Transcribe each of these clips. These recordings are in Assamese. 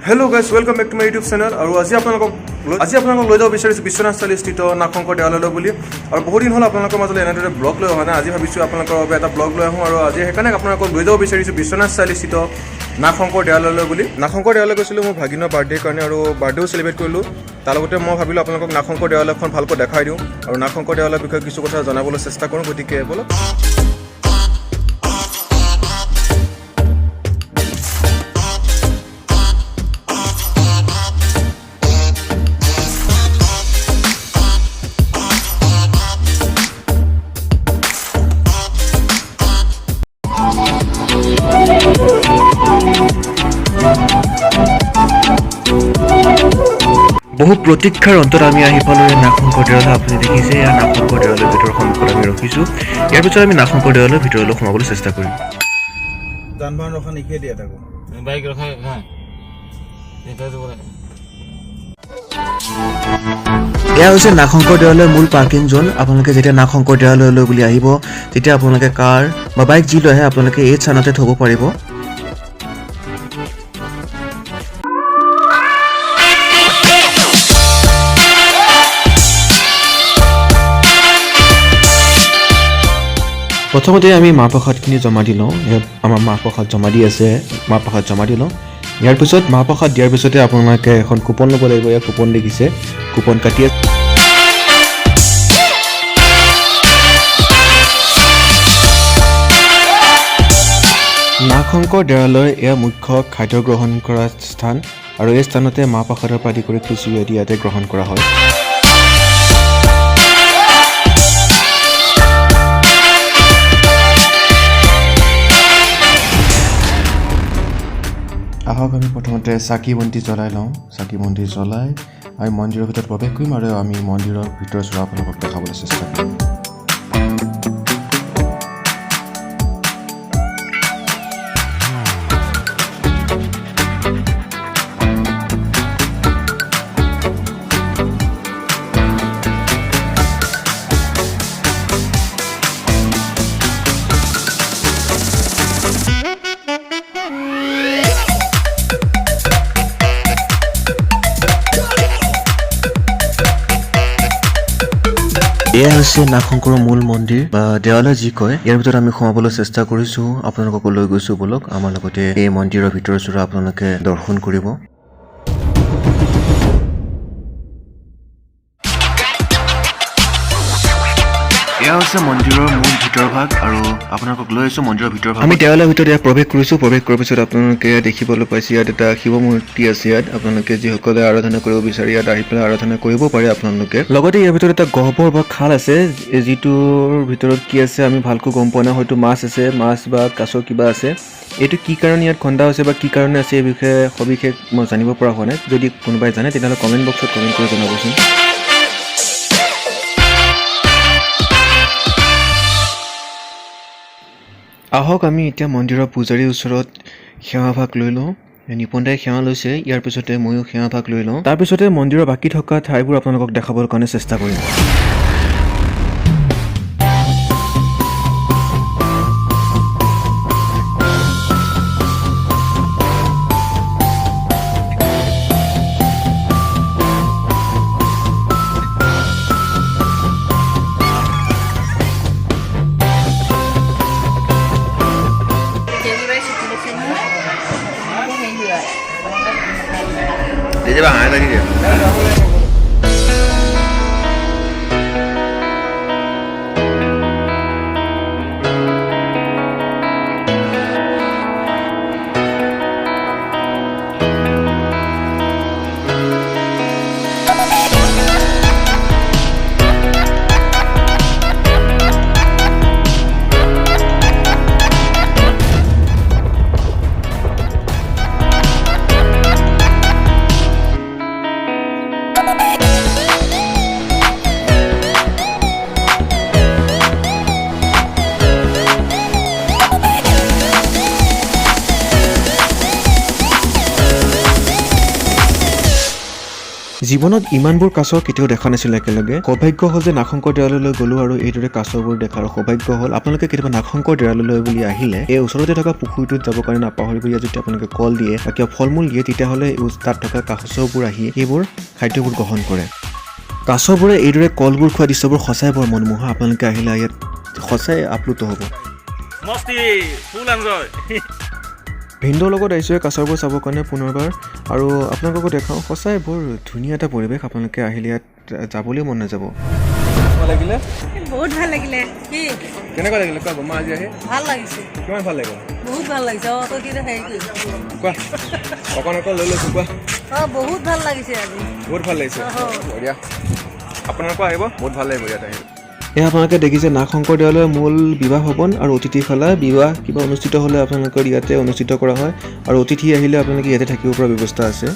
Hello guys, welcome back to my YouTube channel. আৰু আজি আপোনালোকক লৈ যাব বিচাৰিছো বিশ্বনাথ চাৰিআলি স্থিত নাগশংকৰ দেৱালয়লৈ বুলি। আৰু বহুত দিন হ'ল আপোনালোকৰ মাজলৈ এনেদৰে ব্লগ লৈ অহা নাই। আজি ভাবিছো আপোনালোকৰ বাবে এটা ব্লগ লৈ আহোঁ আৰু আজি সেইকাৰণে আপোনালোকক লৈ যাব বিচাৰিছো বিশ্বনাথ চাৰিআলি স্থিত নাগশংকৰ দেৱালয়লৈ বুলি। নাগশংকৰ দেৱালয় গৈছিলোঁ মোৰ ভাগিনৰ বাৰ্থডেৰ কাৰণে আৰু বাৰ্থডেও চেলিব্ৰেট কৰিলোঁ। তাৰ লগতে মই ভাবিলোঁ আপোনালোকক নাগশংকৰ দেৱালয়খন ভালকৈ দেখাই দিওঁ আৰু নাগশংকৰ দেৱালয়ৰ বিষয়ে কিছু কথা জনাবলৈ চেষ্টা কৰোঁ। গতিকে বলক। বহু প্ৰতীক্ষাৰ অন্তত আমি আহি পালোঁ নাগশংকৰ দেৱালয়। আপুনি দেখিছে ইয়াৰ নাগশংকৰ দেৱালয়ৰ ভিতৰৰ সন্মুখত আমি ৰখিছোঁ। ইয়াৰ পিছত আমি নাগশংকৰ দেৱালয়ৰ ভিতৰলৈ সোমাবলৈ চেষ্টা কৰিম। যান বাহন ৰখা নিষেধ দিয়া থাকো বাইক ৰখা এয়া হৈছে নাগশংকৰ দেৱালয়ৰ মূল পাৰ্কিং জোন। আপোনালোকে যেতিয়া নাগশংকৰ দেৱালয়লৈ বুলি আহিব তেতিয়া আপোনালোকে কাৰ বা বাইক যি লৈ আহে আপোনালোকে এই স্থানতে থ'ব পাৰিব। প্ৰথমতে আমি মাহ প্ৰসাদখিনি জমা দি লওঁ। ইয়াত আমাৰ মাহ প্ৰসাদ জমা দি আছে, মাহ প্ৰসাদ জমা দি লওঁ। ইয়াৰ পিছত মাহ প্ৰসাদ দিয়াৰ পিছতে আপোনালোকে এখন কুপন ল'ব লাগিব। ইয়াত কুপন দেখিছে, কুপন কাটি আছে। নাগশংকৰ দেৱালয় এয়া মুখ্য খাদ্য গ্ৰহণ কৰা স্থান আৰু এই স্থানতে মাহ প্ৰসাদৰ পৰা আদি কৰি খিচিৰি আদি ইয়াতে গ্ৰহণ কৰা হয়। আহক আমি প্ৰথমতে চাকি বন্তি জ্বলাই লওঁ। চাকি বন্তি জ্বলাই আমি মন্দিৰৰ ভিতৰত প্ৰৱেশ কৰিম আৰু আমি মন্দিৰৰ ভিতৰ চোৱা আপোনালোকক দেখাবলৈ চেষ্টা কৰিম। এয়া হৈছে নাগশংকৰৰ মূল মন্দিৰ বা দেৱালয় যি কয়। ইয়াৰ ভিতৰত আমি সোমাবলৈ চেষ্টা কৰিছো। আপোনালোকক লৈ গৈছো বলক আমাৰ লগতে এই মন্দিৰৰ ভিতৰ চোৱা আপোনালোকে দৰ্শন কৰিব। এয়া হৈছে মন্দিৰৰ মূল ভিতৰ ভাগ আৰু আপোনালোকক লৈ আহিছো মন্দিৰৰ ভিতৰ ভাগ। আমি দেৱালয়ৰ ভিতৰত ইয়াত প্ৰৱেশ কৰিছো। প্ৰৱেশ কৰাৰ পিছত আপোনালোকে দেখিবলৈ পাইছে ইয়াত এটা শিৱ মূৰ্তি আছে। ইয়াত আপোনালোকে যিসকলে আৰাধনা কৰিব বিচাৰে ইয়াত আহি পেলাই আৰাধনা কৰিব পাৰে আপোনালোকে। লগতে ইয়াৰ ভিতৰত এটা গহ্বৰ বা খাল আছে, যিটোৰ ভিতৰত কি আছে আমি ভালকৈ গম পোৱা নাই। হয়তো মাছ আছে, মাছ বা কাছ কিবা আছে। এইটো কি কাৰণে ইয়াত খন্দা হৈছে বা কি কাৰণে আছে এই বিষয়ে সবিশেষ মই জানিব পৰা হোৱা নাই। যদি কোনোবাই জানে তেতিয়াহ'লে কমেণ্ট বক্সত কমেণ্ট কৰি জনাবচোন। আহক আমি এতিয়া মন্দিৰৰ পূজাৰীৰ ওচৰত সেৱাভাগ লৈ লওঁ। নিপন দাই সেৱা লৈছে, ইয়াৰ পিছতে ময়ো সেৱাভাগ লৈ লওঁ। তাৰপিছতে মন্দিৰৰ বাকী থকা ঠাইবোৰ আপোনালোকক দেখাবৰ কাৰণে চেষ্টা কৰিম। Jadi bang, tadi dia. জীৱনত ইমানবোৰ কাছ কেতিয়াও দেখা নাছিল একেলগে সৌভাগ্য হ'ল যে নাগশংকৰ দেৱালয়লৈ গ'লো আৰু এইদৰে কাছবোৰ দেখাৰ সৌভাগ্য হ'ল আপোনালোকে কেতিয়াবা নাগশংকৰ দেৱালয়লৈ বুলি আহিলে এই ওচৰতে থকা পুখুৰীটোত যাবৰ কাৰণে নাপাহৰিব ইয়াত যদি আপোনালোকে কল দিয়ে বা কিবা ফল মূল দিয়ে তেতিয়াহ'লে তাত থকা কাছবোৰ আহি এইবোৰ খাদ্যবোৰ গ্ৰহণ কৰে কাছবোৰে এইদৰে কলবোৰ খোৱা দৃশ্যবোৰ সঁচাই বৰ মনোমোহা আপোনালোকে আহিলে ইয়াত সঁচাই আপ্লুত হ'ব মস্তি ফুল এনজয় ভিন্দৰ লগত আহিছোঁ কাছবোৰ চাবৰ কাৰণে পুনৰবাৰ আৰু আপোনালোককো দেখাওঁ সঁচাই বৰ ধুনীয়া এটা পৰিৱেশ আপোনালোকে আহিলে ইয়াত যাবলৈ মন নাযাব লাগিলে বহুত ভাল লাগিলে কি কেনেকুৱা লাগিলে কোৱা বমা আজি আহি ভাল লাগিছে কিমান ভাল লাগিল বহুত ভাল লাগিছে তই কি হেৰি কৰিছ কোৱা অকণ অকণ লৈ লৈছোঁ কোৱা বহুত ভাল লাগিছে আজি বহুত ভাল লাগিছে বঢ়িয়া আপোনালোকো আহিব বহুত ভাল লাগিব ইয়াত আহিব এয়া আপোনালোকে দেখিছে নাগশংকৰ দেৱালয়ৰ মূল বিবাহ ভৱন আৰু অতিথিশালা বিবাহ কিবা অনুষ্ঠিত হ'লে আপোনালোকৰ ইয়াতে অনুষ্ঠিত কৰা হয় আৰু অতিথি আহিলে আপোনালোকে ইয়াতে থাকিব পৰা ব্যৱস্থা আছে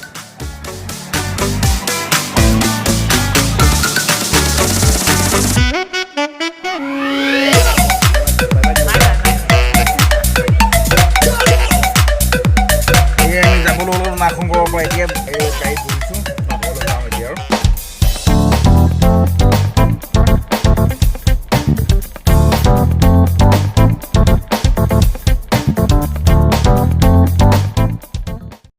যাবলৈ নাগশংকৰৰ পৰা এতিয়া গাড়ী বহিছোঁ যাওঁ এতিয়া আৰু